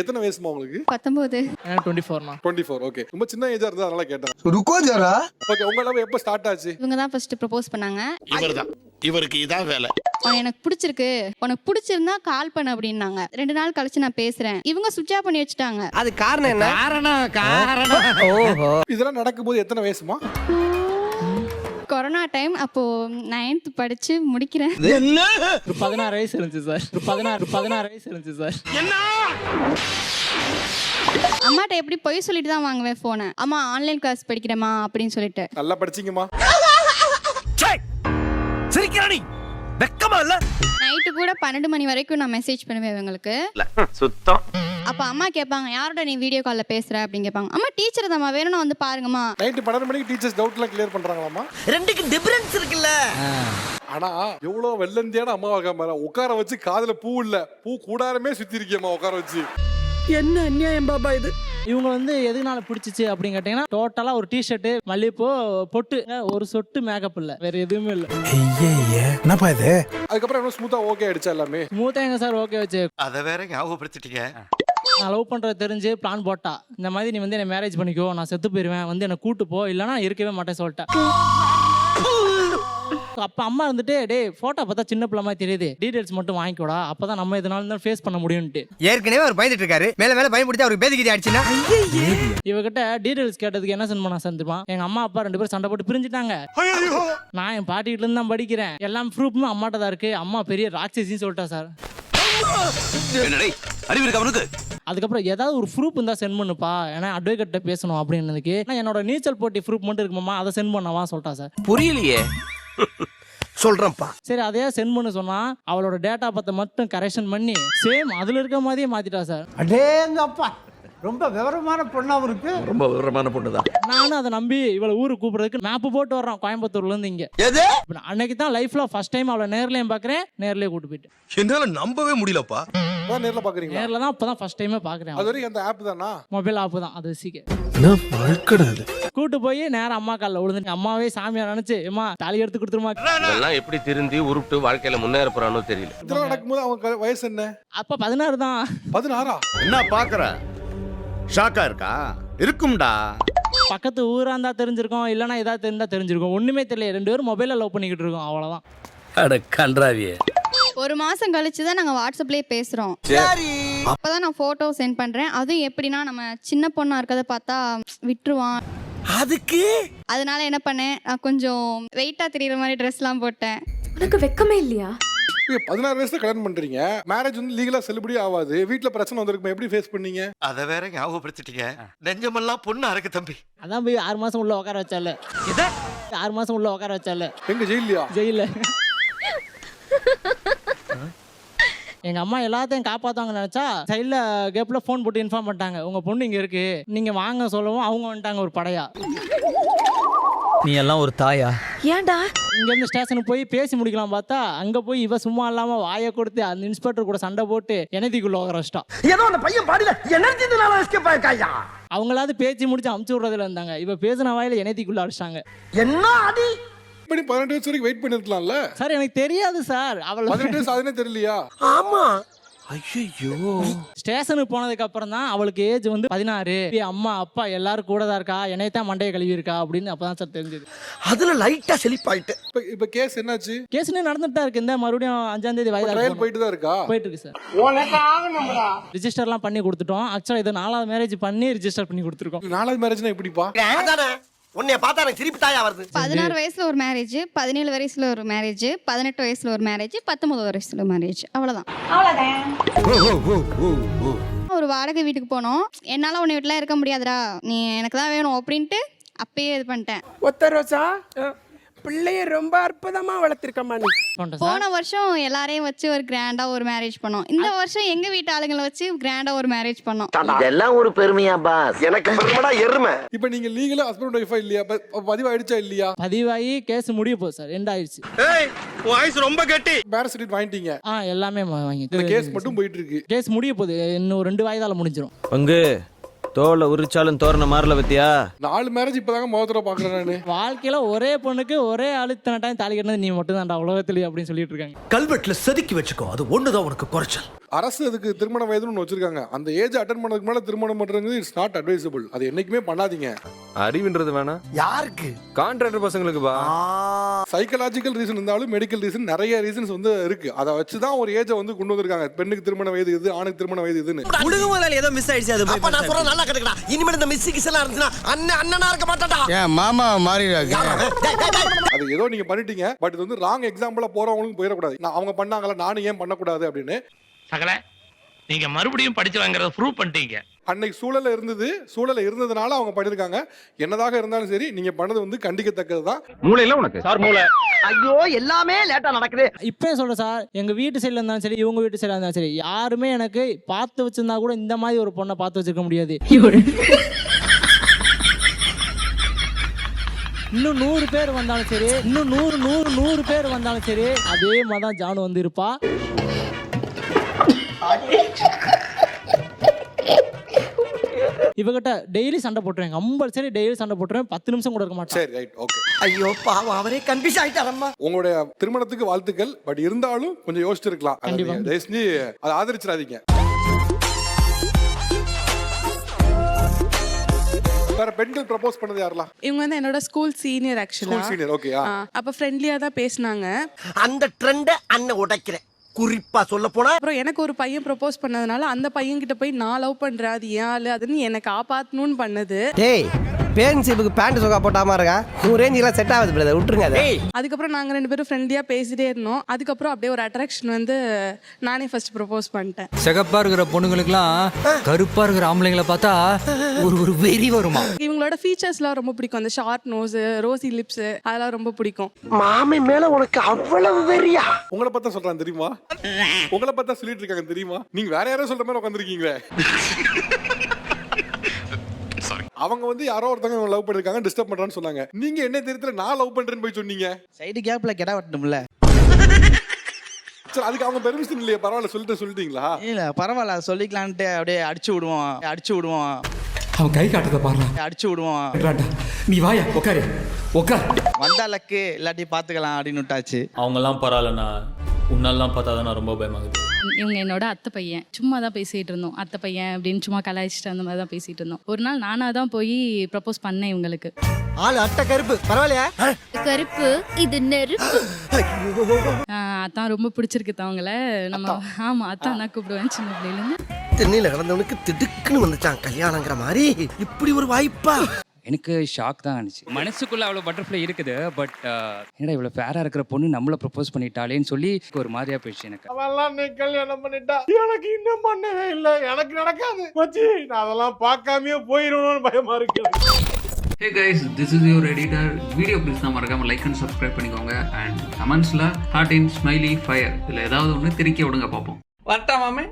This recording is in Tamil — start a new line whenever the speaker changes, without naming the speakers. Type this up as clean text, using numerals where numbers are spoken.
எத்தனை வயசுமா உங்களுக்கு?
19.
24மா.
24. ஓகே. ரொம்ப சின்ன ஏஜா இருந்தா அதனால கேட்டேன்.
ருக்கோ ஜரா.
ஓகே, உங்க லவ் எப்ப ஸ்டார்ட் ஆச்சு?
இவங்க தான் ஃபர்ஸ்ட் ப்ரப்போஸ் பண்ணாங்க.
இவருக்கு இதான் வேலை.
எனக்கு பிடிச்சிருக்கு, உனக்கு பிடிச்சிருந்தா கால் பண்ணு அப்படின்னாங்க. 2 நாள் கழிச்சு நான் பேசுறேன், இவங்க சுவிட்ச் ஆஃப் பண்ணி வச்சுட்டாங்க.
அது காரணம் என்ன?
காரணம்
ஓஹோ.
இதெல்லாம் நடக்கும்போது எத்தனை வயசுமா?
கொரோனா டைம், அப்போ 9th படிச்சு முடிக்கிறேன்.
ஒரு 16 வயசு இருந்துச்சு சார். 16 வயசு இருந்துச்சு சார்.
அம்மாட்ட எப்படி பொய் சொல்லிட்டு தான் வாங்குவேன் போனை. அம்மா ஆன்லைன் கிளாஸ் படிக்கிறேமா அப்படின்னு சொல்லிட்டு.
நல்லா படிச்சீங்கம்மா.
சிரிக்கிறானி வெக்கமா இல்ல?
நைட்டு கூட 12 மணி வரைக்கும் நான் மெசேஜ் பண்ணுவேன் இவங்களுக்கு.
சுத்தம்.
அப்ப அம்மா கேட்பாங்க, யாரோட நீ வீடியோ கால்ல பேசுற அப்படின்னு கேட்பாங்க. அம்மா டீச்சர் தான்மா, வேணும்னா வந்து பாருங்கம்மா.
நைட்டு 12 மணிக்கு டீச்சர்ஸ் டவுட்லாம் கிளியர் பண்றாங்களாமா?
ரெண்டுக்கு டிஃபரன்ஸ் இருக்குல்ல.
ஆனா எவ்வளவு வெள்ளந்தியான அம்மாவா இருக்காம, உட்கார வச்சு காதுல பூ இல்ல பூ கூடாரமே சுத்தி இருக்கியம்மா உட்கார வச்சு.
என்ன அநியாயம் பாபா இது.
இவங்க வந்து எதுனால பிடிச்சிச்சு அப்படின்னு கேட்டீங்கன்னா, டோட்டலா ஒரு டிஷர்ட், மல்லிப்பூ, பொட்டு, ஒரு சொட்டு மேக்கப் இல்ல, வேற எதுவுமே இல்ல.
என்னப்பா இது?
அதுக்கப்புறம் என்ன ஸ்மூத்தா ஓகே ஆயிடுச்சா எல்லாமே?
ஸ்மூத்தா எங்க சார் ஓகே வச்சு.
அத வேற ஞாபகப்படுத்திட்டீங்க.
நான் லவ் பண்றது தெரிஞ்சு பிளான் போட்டா, இந்த மாதிரி நீ வந்து என்ன மேரேஜ் பண்ணிக்கோ, நான் செத்து போயிருவேன், வந்து என்ன கூட்டு போ, இல்லைன்னா இருக்கவே மாட்டேன் சொல்லிட்டேன். அப்ப அம்மா இருந்துட்டு, டேய் போட்டோ பார்த்தா சின்ன பிள்ளை மாதிரி தெரியுது, டீடைல்ஸ் மட்டும் வாங்கிக்கோடா, அப்பதான் நம்ம இதனால ஃபேஸ் பண்ண முடியும்ட்டு.
ஏற்கனவே அவர் பயந்துட்டு இருக்காரு, மேல மேல பயன்படுத்தி அவருக்கு பேதிக்கிட்டு ஆயிடுச்சுன்னா
இவகிட்ட டீடைல்ஸ் கேட்டதுக்கு என்ன சென்ட் பண்ண சந்திருப்பான். எங்க அம்மா அப்பா 2 பேரும் சண்டை போட்டு பிரிஞ்சுட்டாங்க. நான் என் பாட்டி வீட்டுல இருந்து தான் படிக்கிறேன், எல்லாம் ப்ரூஃப்மே அம்மாட்ட தான் இருக்கு. அம்மா பெரிய ராட்சசின்னு சொல்லிட்டா சார்.
அறிவு இருக்கு அவனுக்கு.
அதுக்கப்புறம் ஏதாவது ஒரு ப்ரூஃப் இருந்தா சென்ட் பண்ணுப்பா, ஏன்னா அட்வொகேட்ட பேசணும் அப்படின்னதுக்கு, என்னோட நீச்சல் போட்டி ப்ரூஃப் மட்டும் இருக்குமாமா, அதை சென்ட் பண்ணவா சொல்லிட்டா சார்.
புரியலையே.
சொல்றேன்ப்பா.
சரி அதையே சென்ட் பண்ண சொன்னா, அவளோட டேட்டா பத்தை மட்டும் கரெக்ஷன் பண்ணி சேம் அதுல இருக்க மாதிரியே மாத்திட்டா சார்.
அடேங்கப்பா, ரொம்ப விவரமான பொண்ணாவும் இருக்கு.
ரொம்ப விவரமான பொண்ணுதான்.
நானும் அதை நம்பி இவளை ஊருக்கு கூப்பிடுறதுக்கு மேப் போட்டு வர்றோம் கோயம்புத்தூர்ல இருந்து இங்க. அன்னைக்கு தான் லைஃப்ல ஃபர்ஸ்ட் டைம் அவளை நேர்லயும் பாக்குறேன், நேர்லயே கூட்டு போயிட்டேன்.
என்னால நம்பவே முடியலப்பா.
அதான் நேர்ல பாக்குறீங்களா?
நேர்ல தான் இப்பதான் ஃபர்ஸ்ட் டைமே பாக்குறேன்.
அது வரைக்கும் அந்த ஆப் தானா?
மொபைல் ஆப் தான் அது. சீக்கிரம்
என்ன வாழ்க்கடாது.
கூட்டு போய் நேரம் அம்மா காலில் விழுந்து, அம்மாவே சாமியா நினைச்சு, அம்மா தாலி எடுத்து கொடுத்துருமா.
இதெல்லாம் எப்படி திருந்தி உருப்பிட்டு வாழ்க்கையில முன்னேற போறானோ தெரியல.
இதெல்லாம் நடக்கும்போது அவங்க வயசு என்ன?
அப்ப 16 தான்.
16ஆ?
என்ன பாக்குற? ஷாக்கா இருக்கா? இருக்கும்டா.
பக்கத்து ஊரா இருந்தா தெரிஞ்சிருக்கோம், இல்லைன்னா ஏதாவது தெரிஞ்சா தெரிஞ்சிருக்கும். ஒண்ணுமே தெரியல, 2 பேரும் மொபைல லவ் பண்ணிக்கிட்டு இருக்கோம், அவ்வளவுதான்.
அட கன்றாவியே.
1 மாசம் கழிச்சு தான் நாங்க வாட்ஸ்அப்லயே பேசுறோம். அப்பதான் நான் போட்டோ சென்ட் பண்றேன். அதுவும் எப்படின்னா, நம்ம சின்ன பொண்ணா இருக்கதை பார்த்தா விட்டுருவான்.
அதுக்கு
அதனால என்ன பண்ணேன், நான் கொஞ்சம் வெயிட்டா தெரியற மாதிரி ட்ரெஸ்லாம் போட்டேன்.
உனக்கு வெக்கமே இல்லையா?
16 வயசுல கல்யாணம் பண்றீங்க, மேரேஜ் வந்து லீகலா செல்லுபடி ஆகாது, வீட்ல பிரச்சனை வந்திருக்கும், எப்படி ஃபேஸ் பண்ணீங்க?
அத வேற ஞாபகப்படுத்திட்டீங்க. நெஞ்சமெல்லாம் பொண்ணு அறக்கு தம்பி.
அதான் போய் 6 மாசம் உள்ள உட்கார வச்சால. 6 மாசம் உள்ள உட்கார வச்சால.
எங்க ஜெயிலியா?
ஜெயில. எங்க அம்மா எல்லாத்தையும் காப்பாத்தாங்க நினைச்சா, சைட்ல கேப்ல போன் போட்டு இன்ஃபார்ம் பண்ணிட்டாங்க, உங்க பொண்ணு இங்க இருக்கு, நீங்க வாங்க சொல்லவும் அவங்க வந்துட்டாங்க ஒரு படையா.
நீ எல்லாம் ஒரு தாயா?
ஏன்டா?
இங்க இருந்து ஸ்டேஷனுக்கு போய் பேசி முடிக்கலாம் பார்த்தா, அங்க போய் இவ சும்மா இல்லாம வாயை கொடுத்து அந்த இன்ஸ்பெக்டர் கூட சண்டை போட்டு எனதிக்குள்ள உட்காரச்சிட்டா.
ஏதோ அந்த பையன் பாடில எனர்ஜினால எஸ்கேப் ஆயிட்டாயா.
அவங்களாவது பேச்சு முடிச்சு அமுச்சு விடுறதுல இருந்தாங்க, இவ பேசின வாயில எனதிக்குள்ள அடிச்சாங்க.
என்ன அடி?
இப்படி 18 வயசு வரைக்கும் வெயிட் பண்ணிருக்கலாம்ல
சார். எனக்கு தெரியாது சார். அவள்
18 வயசு அதுனே தெரியலையா?
ஆமா.
ஐயோ.
ஸ்டேஷனுக்கு போனதுக்கு அப்புறம் தான் அவளுக்கு ஏஜ் வந்து 16. அம்மா அப்பா எல்லாரும் கூட தான் இருக்கா, என்னைத்தான் மண்டையை கழுவி இருக்கா அப்படின்னு அப்பதான் சார் தெரிஞ்சது.
அதுல லைட்டா செழிப்பாயிட்டு.
இப்ப கேஸ் என்னாச்சு?
கேஸ் நடந்துட்டு தான் இருக்கு. இந்த மறுபடியும் 5ஆம் தேதி
ட்ரையல் போயிட்டு தான் இருக்கா?
போயிட்டு இருக்கு சார். ரிஜிஸ்டர்லாம் பண்ணி கொடுத்துட்டோம். ஆக்சுவலா இது 4வது மேரேஜ் பண்ணி ரிஜிஸ்டர் பண்ணி கொடுத்துருக்கோம்.
4வது மேரேஜ்னா எப்படிப்பா?
உன்னைய பார்த்தா எனக்கு சிரிப்பு தாயா வருது.
16 வயசுல ஒரு மேரேஜ், 17 வயசுல ஒரு மேரேஜ், 18 வயசுல ஒரு மேரேஜ், 19 வயசுல மேரேஜ். அவ்வளவுதான். ஒரு வாடகை வீட்டுக்கு போனோம். என்னால உன்னை வீட்டுல இருக்க முடியாதுடா, நீ எனக்கு தான் வேணும் அப்படின்ட்டு அப்பயே இது பண்ணிட்டேன்.
ஒத்த ரோசா, பிள்ளைய ரொம்ப அற்புதமா வளர்த்திருக்கம்மா நீ.
போன வருஷம் எல்லாரையும் வச்சு ஒரு கிராண்டா ஒரு மேரேஜ் பண்ணோம். இந்த வருஷம் எங்க வீட்டு ஆளுங்களை வச்சு கிராண்டா ஒரு மேரேஜ் பண்ணோம்.
இதெல்லாம் ஒரு பெருமையா பாஸ்? எனக்கு பெருமைடா எருமை.
இப்ப நீங்க லீகலா ஹஸ்பண்ட் ஒய்ஃபா இல்லையா? பதிவாயிடுச்சா இல்லையா?
பதிவாகி கேஸ் முடிய போகுது சார். எண்ட் ஆயிடுச்சு.
ஏய் வாய்ஸ் ரொம்ப கட்டி.
மேரேஜ் சர்டிஃபிகேட் வாங்கிட்டீங்க?
எல்லாமே வாங்கி.
இந்த கேஸ் மட்டும் போயிட்டு இருக்கு.
கேஸ் முடிய போகுது, இன்னும் 2 வாய்தால முடிஞ்சிடும்.
பங்கு தோலை உரிச்சாலும் தோரண மாறல பத்தியா?
4 மேரேஜ் இப்பதாங்க முதல்ல பாக்குறேன் நானு.
வாழ்க்கையில ஒரே பொண்ணுக்கு ஒரே அழுத்தன டைம் தாலி கட்டினது நீ மட்டும் தான்டா உலகத்திலேயே அப்படின்னு சொல்லிட்டு இருக்காங்க.
கல்வெட்டுல செதுக்கி வச்சுக்கோ, அது ஒண்ணுதான் உனக்கு குறைச்சல்.
அரசு அதுக்கு திருமண வயதுன்னு ஒன்று வச்சிருக்காங்க. அந்த ஏஜ் அட்டன் பண்ணதுக்கு மேல திருமணம் பண்றது இட்ஸ் நாட் அட்வைசபிள். அது என்னைக்குமே பண்ணாதீங்க.
அறிவுன்றது வேணா
யாருக்கு?
கான்ட்ராக்டர் பசங்களுக்கு பா.
சைக்கலாஜிக்கல் ரீசன் இருந்தாலும் மெடிக்கல் ரீசன் நிறைய ரீசன்ஸ் வந்து இருக்கு. அதை வச்சுதான் ஒரு ஏஜை வந்து கொண்டு வந்திருக்காங்க. பெண்ணுக்கு திருமண வயது இது, ஆணுக்கு திருமண வயது இதுன்னு.
முழுகுமலையில ஏதோ மிஸ் ஆயிடுச்சு. அது அப்ப நான் சொல்ற நல்லா கேட்டுக்கடா. இனிமேல் இந்த மிஸ் கிஸ் எல்லாம் இருந்துனா அண்ணனா இருக்க மாட்டாடா.
ஏன் மாமா மாறிடாங்க.
அது ஏதோ நீங்க பண்ணிட்டீங்க. பட் இது வந்து ராங் எக்ஸாம்பிளா போறவங்களுக்கு போயிடக்கூடாது. அவங்க பண்ணாங்கல்ல நானும் ஏன் பண்ணக்கூடாது அப்படின்னு.
சகல நீங்க மறுபடியும் படிச்சு வாங்குறத ப்ரூவ் பண்ணிட்டீங்க.
அன்னைக்கு சூழல இருந்ததுனால அவங்க பண்ணிருக்காங்க. என்னதாக இருந்தாலும் சரி நீங்க பண்ணது வந்து கண்டிக்கத்தக்கது தான்.
மூளையில உனக்கு சார் மூளை.
ஐயோ எல்லாமே லேட்டா நடக்குது.
இப்பயும் சொல்றேன் சார், எங்க வீட்டு சைடுல இருந்தாலும் சரி இவங்க வீட்டு சைடுல இருந்தாலும் சரி யாருமே எனக்கு பார்த்து வச்சிருந்தா கூட இந்த மாதிரி ஒரு பொண்ணை பார்த்து வச்சிருக்க முடியாது. இன்னும் 100 பேர் வந்தாலும் சரி, இன்னும் 100 பேர் வந்தாலும் சரி அதே மாதிரி தான் ஜானு வந்து இருப்பா. இவகிட்ட டெய்லி சண்டை போட்டுருவேன். கம்பல்சரி டெய்லி சண்டை போட்டுருவேன். 10 நிமிஷம் கூட இருக்க மாட்டேன்.
சரி ரைட் ஓகே.
ஐயோ பாவம் அவரே கன்ஃபியூஸ் ஆயிட்டாரம்மா.
உங்களுடைய திருமணத்துக்கு வாழ்த்துக்கள். பட் இருந்தாலும் கொஞ்சம் யோசிச்சிருக்கலாம்.
கண்டிப்பா.
தயவுசெஞ்சு அதை ஆதரிச்சிடாதீங்க. வேற பெண்கள் ப்ரப்போஸ் பண்ணது யாரெல்லாம்?
இவங்க வந்து என்னோட ஸ்கூல் சீனியர் ஆக்சுவலா.
School senior okay.
அப்ப ஃப்ரெண்ட்லியா தான் பேசினாங்க.
அந்த ட்ரெண்ட அண்ணன் உடைக்கிறேன். குறிப்பா சொல்ல போனா
அப்புறம் எனக்கு ஒரு பையன் ப்ரப்போஸ் பண்ணதுனால அந்த பையன் கிட்ட போய் நான் லவ் பண்றேன் அது ஏன் ஆளு அதுன்னு எனக்கு காப்பாத்தணும்னு பண்ணது.
டேய் பேன்சிப்புக்கு பேண்ட் சொக்கா போட்டாம இருக்கா. ஒரு ரேஞ்சிலாம் செட் ஆகுது பிரதர், விட்டுருங்க அதை.
அதுக்கப்புறம் நாங்க 2 பேரும் ஃப்ரெண்ட்லியா பேசிட்டே இருந்தோம். அதுக்கப்புறம் அப்படியே ஒரு அட்ராக்ஷன் வந்து நானே ஃபர்ஸ்ட் ப்ரப்போஸ் பண்ணிட்டேன்.
சிகப்பா இருக்கிற பொண்ணுங்களுக்குலாம் கருப்பா இருக்கிற ஆம்பளைங்களை பார்த்தா ஒரு வெறி வருமா.
இவங்களோட ஃபீச்சர்ஸ்லாம் ரொம்ப பிடிக்கும். அந்த ஷார்ட் நோஸ், ரோசி லிப்ஸ் அதெல்லாம் ரொம்ப பிடிக்கும்.
மாமே மேல உனக்கு அவ்வளவு வெறியா?
உங்களை பார்த்தா சொல்றான் தெரியுமா? உங்களை பார்த்தா சொல்லிட்டு இருக்காங்க தெரியுமா? நீங்க வேற யாரோ சொல்ற மாதிரி உட்காந்துருக்கீங்களே. அவங்க வந்து யாரோ ஒருத்தங்க லவ் பண்ணிருக்காங்க, டிஸ்டர்ப் பண்றான்னு சொன்னாங்க. நீங்க என்ன தெரியுதுல நான் லவ் பண்றேன்னு போய் சொன்னீங்க.
சைடு கேப்ல கெடா வட்டணும்ல.
சரி அதுக்கு அவங்க பெர்மிஷன் இல்லையே, பரவாயில்ல சொல்லிட்டீங்களா?
இல்ல பரவாயில்ல சொல்லிக்கலான்ட்டு அப்படியே அடிச்சு விடுவோம்.
அவன் கை காட்டுறத பாருங்க.
அடிச்சு விடுவோம்.
நீ வாயா உட்காரு உட்கார்.
வந்தா லக்கு இல்லாட்டி பாத்துக்கலாம் அப்படின்னு விட்டாச்சு.
அவங்கெல்லாம் பரவாயில்லண்ணா, உன்னாலாம் பார்த்தா தான் ரொம்ப பயமாகுது.
இவங்க என்னோட அத்தை பையன். சும்மா தான் பேசிட்டு இருந்தோம். அத்தை பையன் அப்படின்னு சும்மா கலாய்ச்சிட்டு அந்த மாதிரி தான் பேசிட்டு இருந்தோம். ஒரு நாள் நானா தான் போய் ப்ரப்போஸ் பண்ணேன் இவங்களுக்கு.
ஆளு அட்டை கருப்பு பரவாயில்லையா?
கருப்பு இது நெருப்பு. அதான் ரொம்ப பிடிச்சிருக்கு அவங்கள. நம்ம ஆமா அத்தான் தான் கூப்பிடுவேன் சின்ன பிள்ளைல இருந்து.
தென்னையில கிடந்தவனுக்கு திடுக்குன்னு வந்துச்சான் கல்யாணங்கிற மாதிரி. இப்படி ஒரு வாய்ப்பா?
எனக்கு ஷாக் தான் ஆனிச்சு. மனசுக்குள்ள அவ்வளோ பட்டர்ஃப்ளை இருக்குது. பட் என்னடா இவ்வளோ ஃபேராக இருக்கிற பொண்ணு நம்மள ப்ரப்போஸ் பண்ணிட்டாலேன்னு சொல்லி ஒரு மாதிரியா போயிடுச்சு எனக்கு.
அவெல்லாம் நீ கல்யாணம் பண்ணிட்டா எனக்கு இன்னும் பண்ணவே இல்லை, எனக்கு நடக்காது மச்சி. நான் அதெல்லாம் பார்க்காமயே போயிடணும்னு பயமா இருக்கு.
Hey guys, this is your editor. Video பிடிச்சா மறக்காம லைக் அண்ட் சப்ஸ்கிரைப் பண்ணிக்கோங்க. அண்ட் கமெண்ட்ஸ்ல ஹார்ட் இன் ஸ்மைலி ஃபயர் இதில் ஏதாவது ஒன்று திருக்கி விடுங்க பார்ப்போம்.
வரட்டா மாமே.